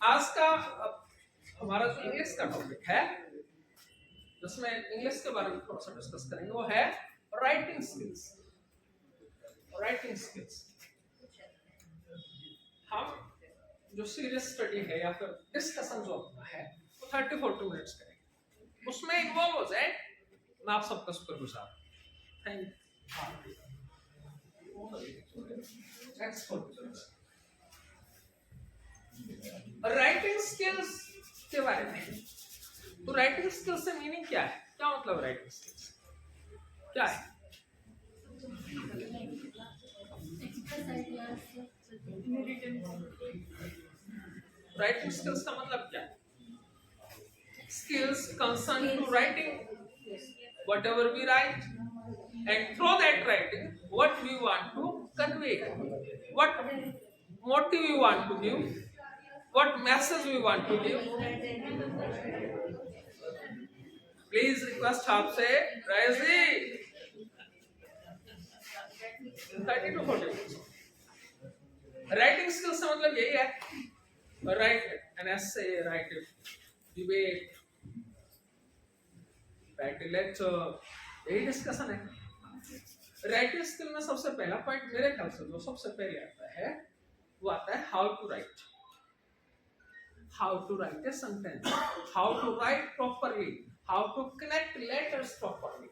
आज का हमारा जो इंग्लिश का टॉपिक है, जिसमें इंग्लिश के बारे में थोड़ा सा डिस्कस करेंगे, वो है राइटिंग स्किल्स। राइटिंग स्किल्स हम जो सीरियस स्टडी है या फिर डिस्कशन जो अपना है वो 30-40 मिनट्स करेंगे, उसमें इन्वॉल्व हो जाए। मैं आप सबका शुक्रगुजार। Thank you. राइटिंग स्किल्स के बारे में, तो राइटिंग स्किल्स से मीनिंग क्या है? क्या मतलब राइटिंग स्किल्स क्या है? राइटिंग स्किल्स का मतलब क्या है? Skills concerned to writing whatever we write, and through that writing what we want to convey, what motive we want to give, what message we want to give. Please request आपसे राइजी 30 to 40 minutes. Writing skills का मतलब यही है, write an essay, write a debate, write a lecture, यही discussion है। Writing skill में सबसे पहला पॉइंट मेरे ख्याल से जो सबसे पहले आता है वो आता है how to write. How to write a sentence, how to write properly, how to connect letters properly.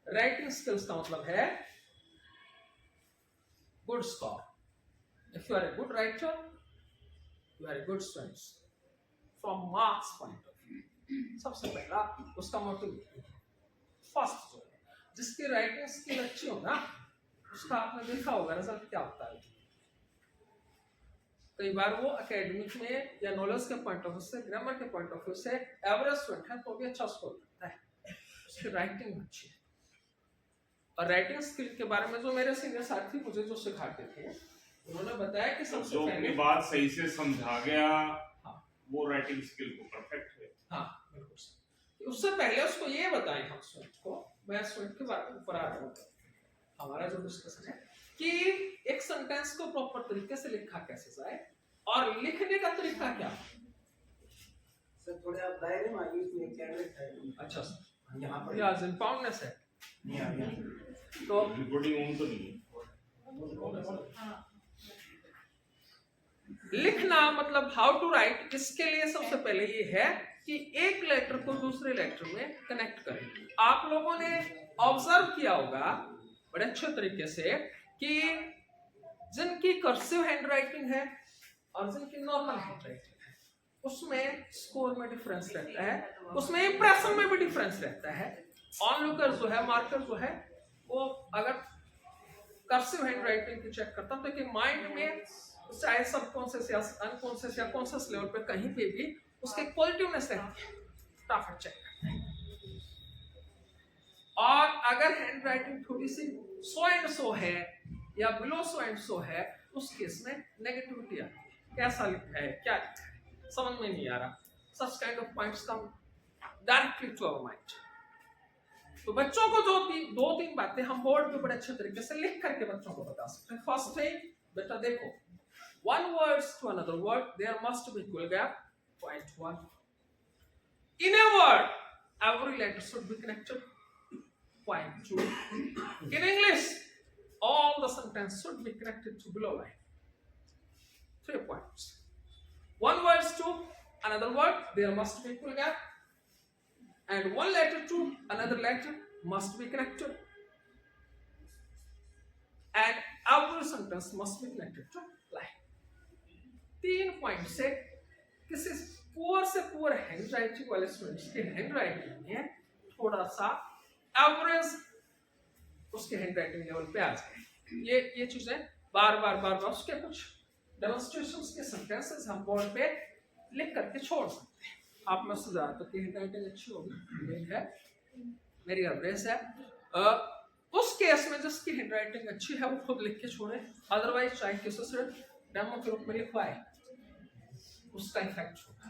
Writing skills का मतलब है good score. If you are a good writer, you are a good student from marks point of view. सबसे पहला उसका motive first जो है, जिसकी writing skill अच्छी हो ना, उसका आपने देखा होगा रिजल्ट क्या होता है। कई बार वो एकेडमिक में या नॉलेज के पॉइंट ऑफ व्यू से, ग्रामर के पॉइंट ऑफ व्यू से एवरेज स्टूडेंट है तो भी अच्छा स्कोर करता है, उसकी राइटिंग अच्छी है। और राइटिंग स्किल के बारे में जो मेरे सीनियर साथी मुझे जो सिखाते थे, उन्होंने बताया कि सबसे पहले बात सही से समझा गया, हाँ, वो राइटिंग स्किल को परफेक्ट है। हाँ बिल्कुल। उससे पहले उसको ये बताएं हम स्टूडेंट को, मैं स्टूडेंट के बारे में ऊपर आ रहा हूँ, हमारा जो डिस्कशन है कि एक सेंटेंस को प्रॉपर तरीके से लिखा कैसे जाए और लिखने का तरीका क्या है। सर थोड़े आप दायरे में आइए, इसमें एक कैंडिडेट है। अच्छा सर, यहाँ पर या इम्पाउंडनेस है नहीं आ गया तो रिकॉर्डिंग ऑन तो नहीं है। लिखना मतलब हाउ टू राइट, इसके लिए सबसे पहले ये है कि एक लेटर को दूसरे लेटर में कनेक्ट करें। आप लोगों ने ऑब्जर्व किया होगा बड़े अच्छे तरीके से कि जिनकी कर्सिव हैंडराइटिंग है और जिनकी नॉर्मल हैंडराइटिंग है, उसमें स्कोर में डिफरेंस रहता है, उसमें इंप्रेशन में भी डिफरेंस रहता है। ऑनलुकर जो है, मार्कर जो है, वो अगर कर्सिव हैंडराइटिंग की चेक करता तो कि माइंड में चाहे सबकॉन्शियस या अनकॉन्शियस या कॉन्शियस लेवल पे कहीं पे भी उसके पॉजिटिवनेस रहती है, फटाफट चेक करते हैं। और अगर हैंडराइटिंग थोड़ी सी सो एंड सो है या बिलो सो एंड सो है, उस केस में नेगेटिविटी आती है। कैसा लिखा है, क्या लिखा है, समझ में नहीं आ रहा। Such kind of points come directly to our mind. तो बच्चों को जो दो तीन बातें हम बोर्ड पे बड़े अच्छे तरीके से लिख करके बच्चों को बता सकते हैं। फर्स्ट थिंग, बेटा देखो, one words to another word, there must be equal gap. Point 1. In a word, every letter should be connected. Point 2. In English, all the sentence should be connected to below line. 3 points. One words to another word, there must be equal gap. And one letter to another letter must be connected. And every sentence must be connected to line. 3 point से किसी poor से poor handwriting वाले students की handwriting में थोड़ा सा average उसके handwriting level पे आ जाए। ये चीजें बार बार उसके कुछ डेमोन्स्ट्रेशंस के सेंटेंसेस हम बोर्ड पे लिख करके छोड़ सकते हैं। आप में से ज्यादातर की हैंडराइटिंग अच्छी होगी, है मेरी एवरेज है। उस केस में जिसकी हैंडराइटिंग अच्छी है वो खुद लिख के छोड़े, अदरवाइज चाहे किसी से डेमो के रूप में लिखवाए, उसका इफेक्ट होगा।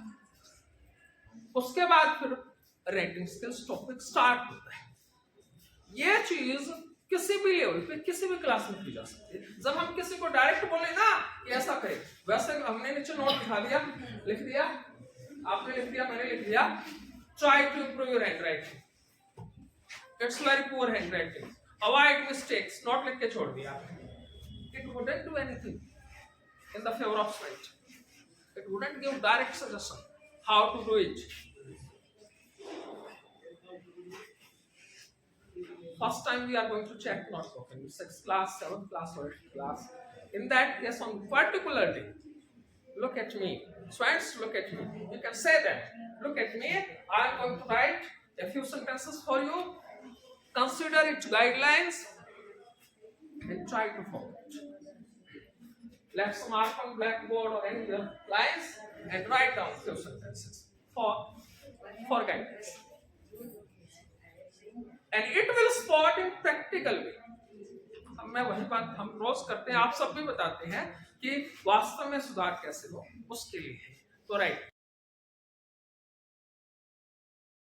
उसके बाद फिर राइटिंग स्किल्स टॉपिक स्टार्ट होता है। ये चीज किसी भी लेवल पे किसी भी क्लास में की जा सकती है। जब हम किसी को डायरेक्ट बोले ना कि ऐसा करे, वैसे हमने नीचे नोट लिख दिया, आपने लिख दिया, मैंने लिख दिया, try to improve your handwriting, it's very poor handwriting, avoid mistakes, note लिख के छोड़ दिया, it wouldn't do anything in the favour of student, it wouldn't give direct suggestion how to do it. First time we are going to check notebook in 6th class, 7th class, or 8th class. In that case, on particular day, look at me. Students, look at me. You can say that. Look at me. I am going to write a few sentences for you. Consider its guidelines and try to follow it. Let's mark on blackboard or any other lines and write down few sentences for guidance. And it will spot in practical way. अब मैं वही बात हम रोज करते हैं, आप सब भी बताते हैं कि वास्तव में सुधार कैसे हो, उसके लिए तो राइट